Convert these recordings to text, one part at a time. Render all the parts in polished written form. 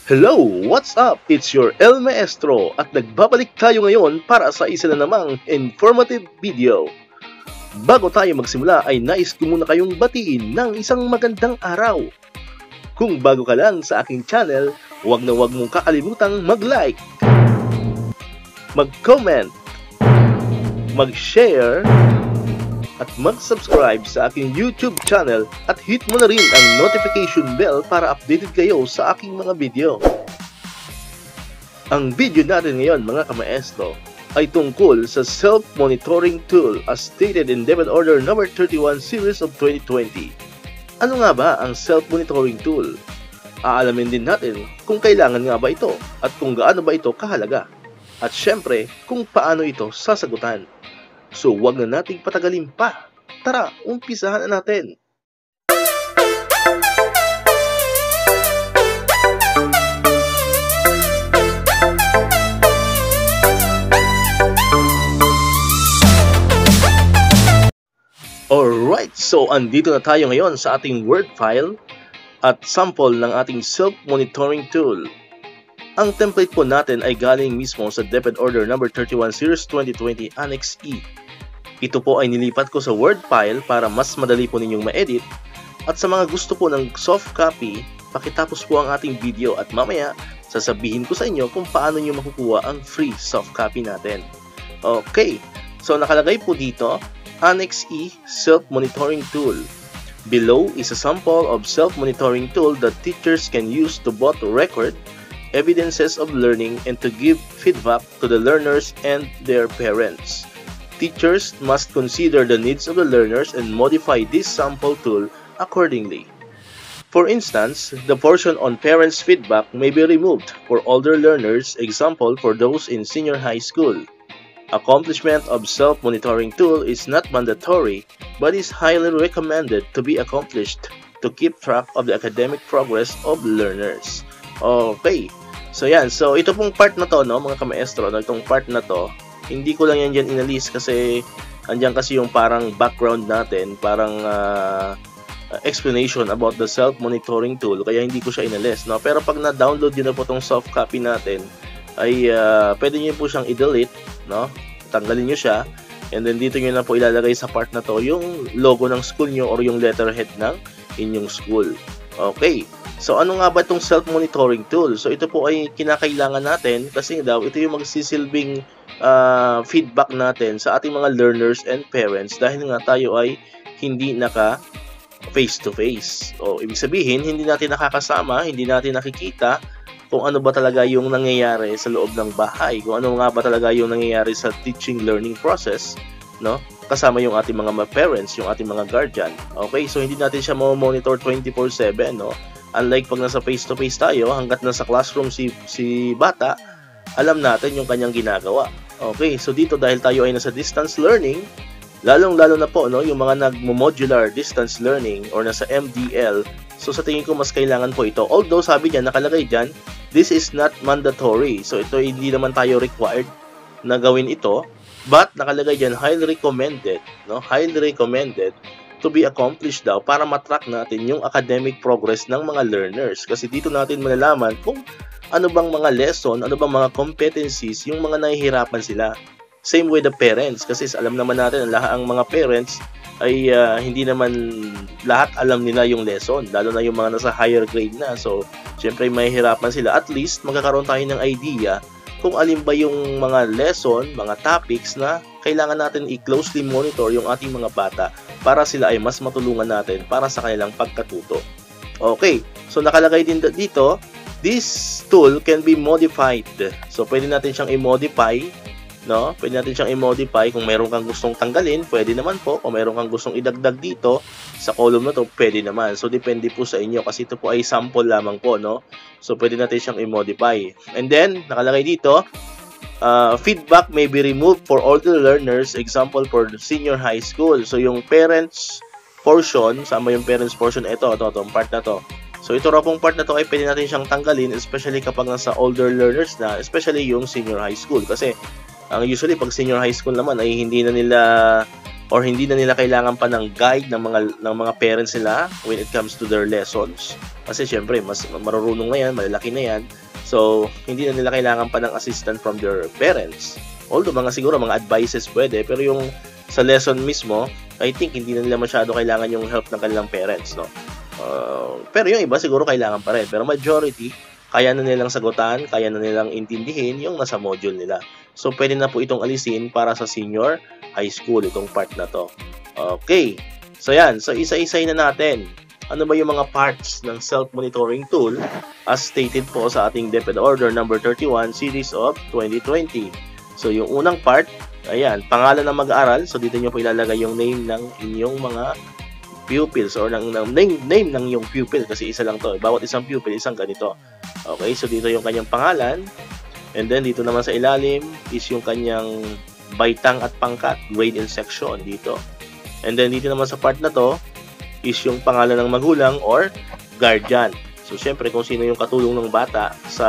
Hello! What's up? It's your El Maestro at nagbabalik tayo ngayon para sa isa na namang informative video. Bago tayo magsimula ay nais ko muna kayong batiin ng isang magandang araw. Kung bago ka lang sa aking channel, huwag mong kakalimutang mag-like, mag-comment, mag-share, at mag-subscribe sa aking YouTube channel at hit mo na rin ang notification bell para updated kayo sa aking mga video. Ang video natin ngayon mga kamaestro ay tungkol sa self-monitoring tool as stated in Debit Order No. 31 Series of 2020. Ano nga ba ang self-monitoring tool? Aalamin din natin kung kailangan nga ba ito at kung gaano ba ito kahalaga. At syempre kung paano ito sasagutan. So wag na nating patagalin pa. Tara, umpisahan na natin. Alright, so andito na tayo ngayon sa ating Word file at sample ng ating self-monitoring tool. Ang template po natin ay galing mismo sa Debit Order No. 31 Series 2020 Annex E. Ito po ay nilipat ko sa Word file para mas madali po ninyong ma-edit. At sa mga gusto po ng soft copy, pakitapos po ang ating video at mamaya sasabihin ko sa inyo kung paano nyo makukuha ang free soft copy natin. Okay, so nakalagay po dito, Annex E Self-Monitoring Tool. Below is a sample of self-monitoring tool that teachers can use to both record evidences of learning and to give feedback to the learners and their parents. Teachers must consider the needs of the learners and modify this sample tool accordingly. For instance, the portion on parents' feedback may be removed for older learners, example for those in senior high school. Accomplishment of self-monitoring tool is not mandatory but is highly recommended to be accomplished to keep track of the academic progress of learners. Okay, so yan, so ito pong part na to, no, mga kamaestro, itong part na to, hindi ko lang yan dyan inalis kasi andyan kasi yung parang background natin, parang explanation about the self-monitoring tool, kaya hindi ko siya inalis, no, pero pag na-download nyo na po itong soft copy natin, ay pwede nyo po siyang i-delete, no, tanggalin nyo siya, and then dito nyo na po ilalagay sa part na to yung logo ng school nyo or yung letterhead ng inyong school. Okay. So ano nga ba itong self-monitoring tool? So ito po ay kinakailangan natin kasi daw ito yung magsisilbing feedback natin sa ating mga learners and parents dahil nga tayo ay hindi naka face-to-face. O ibig sabihin, hindi natin nakakasama, hindi natin nakikita kung ano ba talaga yung nangyayari sa loob ng bahay, kung ano nga ba talaga yung nangyayari sa teaching learning process, no? Kasama yung ating mga parents, yung ating mga guardian. Okay, so hindi natin siya monitor 24/7, no? Unlike pag nasa face-to-face tayo, hanggat nasa classroom si bata, alam natin yung kanyang ginagawa. Okay, so dito dahil tayo ay nasa distance learning, lalong-lalo na po, no, yung mga nag-modular distance learning or nasa MDL, so sa tingin ko mas kailangan po ito. Although sabi niya, nakalagay dyan, this is not mandatory. So ito hindi naman tayo required na gawin ito, but nakalagay dyan, highly recommended, no, highly recommended to be accomplished daw para matrack natin yung academic progress ng mga learners. Kasi dito natin malalaman kung ano bang mga lesson, ano bang mga competencies yung mga nahihirapan sila. Same with the parents kasi alam naman natin ang mga parents ay hindi naman lahat alam nila yung lesson, lalo na yung mga nasa higher grade na. So, syempre mahihirapan sila. At least magkakaroon tayo ng idea kung alin ba yung mga lesson, mga topics na kailangan natin i-closely monitor yung ating mga bata para sila ay mas matulungan natin para sa kanilang pagkatuto. Okay, so nakalagay din dito, this tool can be modified. So pwede natin siyang i-modify, no? Pwede natin siyang i-modify kung meron kang gustong tanggalin, pwede naman po. Kung meron kang gustong idagdag dito sa column na to, pwede naman. So depende po sa inyo kasi ito po ay sample lamang po, no? So pwede natin siyang i-modify. And then nakalagay dito, feedback may be removed for older learners, example for senior high school. So yung parents portion, sama yung parents portion, ito part na to. So ito raw pong part na to ay pwede natin siyang tanggalin, especially kapag nasa older learners na, especially yung senior high school. Kasi usually pag senior high school naman ay hindi na nila or hindi na nila kailangan pa ng guide ng mga parents nila when it comes to their lessons. Kasi syempre, mas marurunong na yan, malalaki na yan. So, hindi na nila kailangan pa ng assistant from their parents. Although, siguro mga advices pwede, pero yung sa lesson mismo, I think hindi na nila masyado kailangan yung help ng kanilang parents, no? Pero yung iba siguro kailangan pa rin. Pero majority, kaya na nilang sagutan, kaya na nilang intindihin yung nasa module nila. So, pwede na po itong alisin para sa senior high school, itong part na to. Okay. So, yan. So, isa-isay na natin. Ano ba yung mga parts ng self-monitoring tool as stated po sa ating DepEd Order number 31 series of 2020. So, yung unang part, ayan, pangalan ng mag-aaral. So, dito nyo po ilalagay yung name ng inyong mga pupils or name ng yung pupil kasi isa lang to. Bawat isang pupil, isang ganito. Okay, so dito yung kanyang pangalan. And then, dito naman sa ilalim is yung kanyang baitang at pangkat, grade and section dito. And then, dito naman sa part na to is yung pangalan ng magulang or guardian. So, syempre, kung sino yung katulong ng bata sa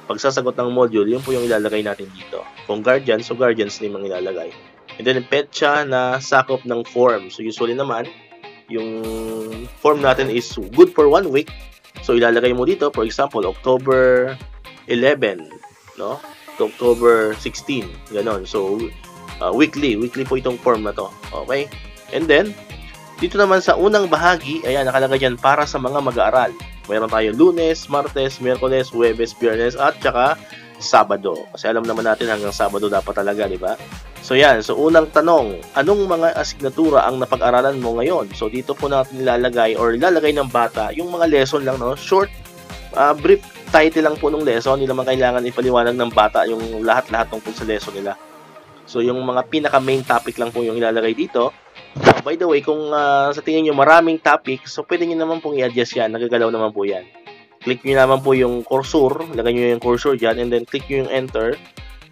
pagsasagot ng module, yun po yung ilalagay natin dito. Kung guardian, so guardian's name ang ilalagay. And then, petsa na sakop ng form. So, usually naman, yung form natin is good for 1 week. So, ilalagay mo dito, for example, October 11, no? To October 16, ganon. So, weekly po itong form na to. Okay? And then, dito naman sa unang bahagi, ayan, nakalagay dyan para sa mga mag-aaral. Mayroon tayo Lunes, Martes, Miyerkules, Huwebes, Biyernes, at saka Sabado. Kasi alam naman natin hanggang Sabado dapat talaga, di ba? So yan, so unang tanong, anong mga asignatura ang napag-aralan mo ngayon? So dito po natin ilalagay or ilalagay ng bata yung mga lesson lang, no? Short, brief title lang po ng lesson. Hindi naman kailangan ipaliwanag ng bata yung lahat-lahat tungkol sa lesson nila. So yung mga pinaka-main topic lang po yung ilalagay dito. By the way, kung sa tingin nyo maraming topic, so pwede nyo naman pong i-adjust yan. Nagagalaw naman po yan. Click nyo naman po yung cursor. Lagay nyo yung cursor dyan and then click nyo yung enter.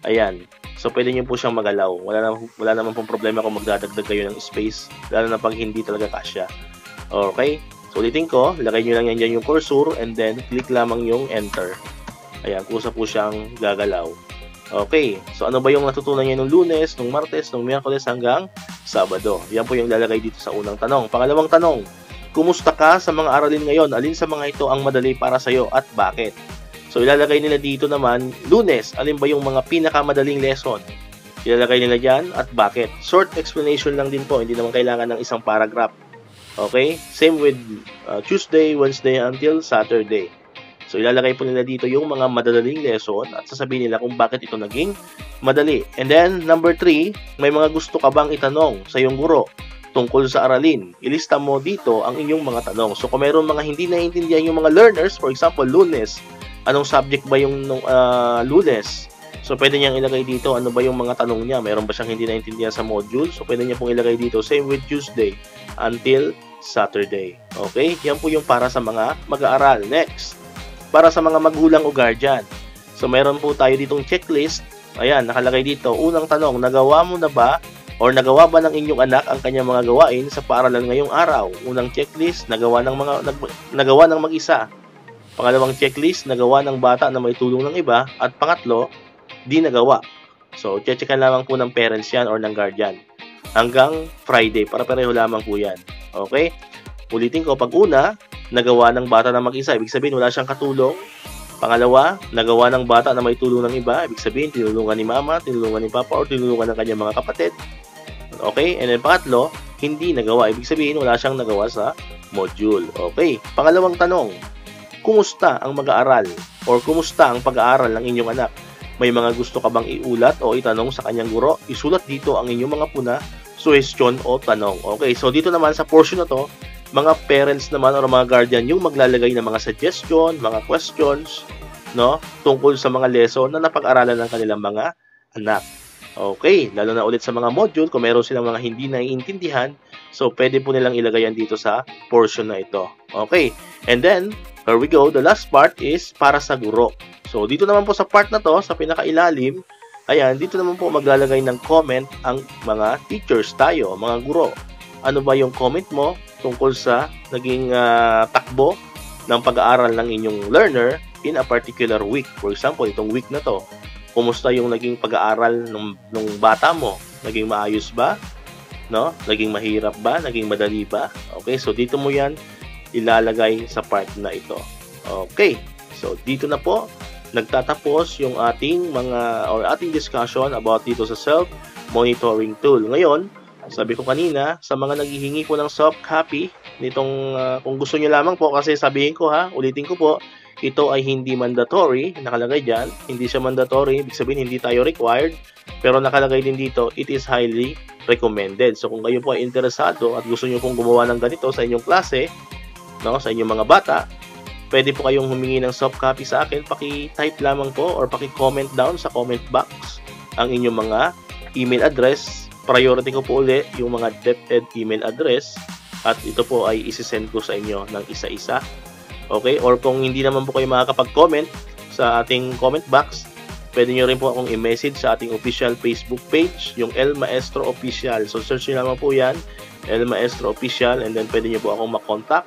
Ayan. So, pwede nyo po siyang magalaw. Wala naman pong problema kung magdadagdag kayo ng space. Lalo na pag hindi talaga kasya. Okay? So, ulitin ko. Lagay nyo lang yan dyan yung cursor and then click lamang yung enter. Ayan. Kusa po siyang gagalaw. Okay. So, ano ba yung natutunan nyo nung Lunes, nung Martes, nung Miyerkules hanggang Sabado? Yan po yung lalagay dito sa unang tanong. Pangalawang tanong. Kumusta ka sa mga aralin ngayon? Alin sa mga ito ang madali para sa'yo at bakit? So, ilalagay nila dito naman, Lunes, alin ba yung mga pinakamadaling lesson? Ilalagay nila dyan at bakit? Short explanation lang din po, hindi naman kailangan ng isang paragraph. Okay? Same with Tuesday, Wednesday, until Saturday. So, ilalagay po nila dito yung mga madadaling lesson at sasabihin nila kung bakit ito naging madali. And then, number 3, may mga gusto ka bang itanong sa iyong guro tungkol sa aralin? Ilista mo dito ang inyong mga tanong. So, kung mayroon mga hindi naiintindihan yung mga learners, for example, Lunes, anong subject ba yung Lunes? So, pwede niyang ilagay dito ano ba yung mga tanong niya. Mayroon ba siyang hindi naintindihan sa module? So, pwede niya pong ilagay dito. Same with Tuesday until Saturday. Okay? Yan po yung para sa mga mag-aaral. Next, para sa mga magulang o guardian. So, mayroon po tayo ditong checklist. Ayan, nakalagay dito. Unang tanong, nagawa mo na ba or nagawa ba ng inyong anak ang kanyang mga gawain sa paaralan ngayong araw? Unang checklist, nagawa ng mag-isa. Pangalawang checklist, nagawa ng bata na may tulong ng iba. At pangatlo, di nagawa. So, checkan lamang po ng parents yan or ng guardian. Hanggang Friday, para pareho lamang po yan. Okay? Ulitin ko, pag una, nagawa ng bata na mag-isa, ibig sabihin wala siyang katulong. Pangalawa, nagawa ng bata na may tulong ng iba, ibig sabihin tinulungan ni mama, tinulungan ni papa, or tinulungan ng kanyang mga kapatid. Okay? And then pangatlo, hindi nagawa, ibig sabihin wala siyang nagawa sa module. Okay? Pangalawang tanong, kumusta ang mag-aaral or kumusta ang pag-aaral ng inyong anak? May mga gusto ka bang iulat o itanong sa kanyang guro? Isulat dito ang inyong mga puna, suhestyon o tanong. Okay, so dito naman sa portion na to, mga parents naman o mga guardian yung maglalagay ng mga suggestion, mga questions, no, tungkol sa mga lesson na napag-aralan ng kanilang mga anak. Okay, lalo na ulit sa mga module, kung meron silang mga hindi naiintindihan, so pwede po nilang ilagay yan dito sa portion na ito. Okay, and then, here we go, the last part is para sa guro. So, dito naman po sa part na to, sa pinakailalim, ayan, dito naman po maglalagay ng comment ang mga teachers tayo, mga guro. Ano ba yung comment mo tungkol sa naging takbo ng pag-aaral ng inyong learner in a particular week? For example, itong week na to, kumusta yung naging pag-aaral ng bata mo? Naging maayos ba? no? Naging mahirap ba? Naging madali ba? Okay, so dito mo yan ilalagay sa part na ito. Okay, so dito na po nagtatapos yung ating ating discussion about dito sa self-monitoring tool. Ngayon, sabi ko kanina, sa mga naghihingi po ng soft copy nitong kung gusto niyo lamang po, kasi sabihin ko ulitin ko po, ito ay hindi mandatory, nakalagay dyan, hindi siya mandatory, ibig sabihin hindi tayo required, pero nakalagay din dito, it is highly recommended. So kung kayo po ay interesado at gusto niyo pong gumawa ng ganito sa inyong klase, no, sa inyong mga bata, pwede po kayong humingi ng soft copy sa akin. Paki-type lamang po or paki-comment down sa comment box ang inyong mga email address. Priority ko po ulit yung mga DepEd email address at ito po ay isi-send ko sa inyo ng isa-isa. Okay? Or kung hindi naman po kayo makakapag-comment sa ating comment box, pwede nyo rin po akong i-message sa ating official Facebook page, yung El Maestro Official. So search nyo naman po yan, El Maestro Official, and then pwede nyo po akong makontak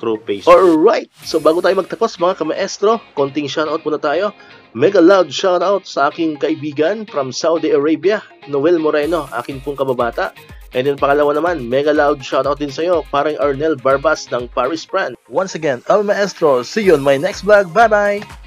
through Facebook. Alright, so bago tayo magtapos mga kamaestro, konting shoutout muna tayo. Mega loud shoutout sa aking kaibigan from Saudi Arabia, Noel Moreno, akin pong kababata. And then pangalawa naman, mega loud shoutout din sa'yo, parang Arnel Barbas ng Paris, France. Once again, El Maestro, see you on my next vlog. Bye-bye!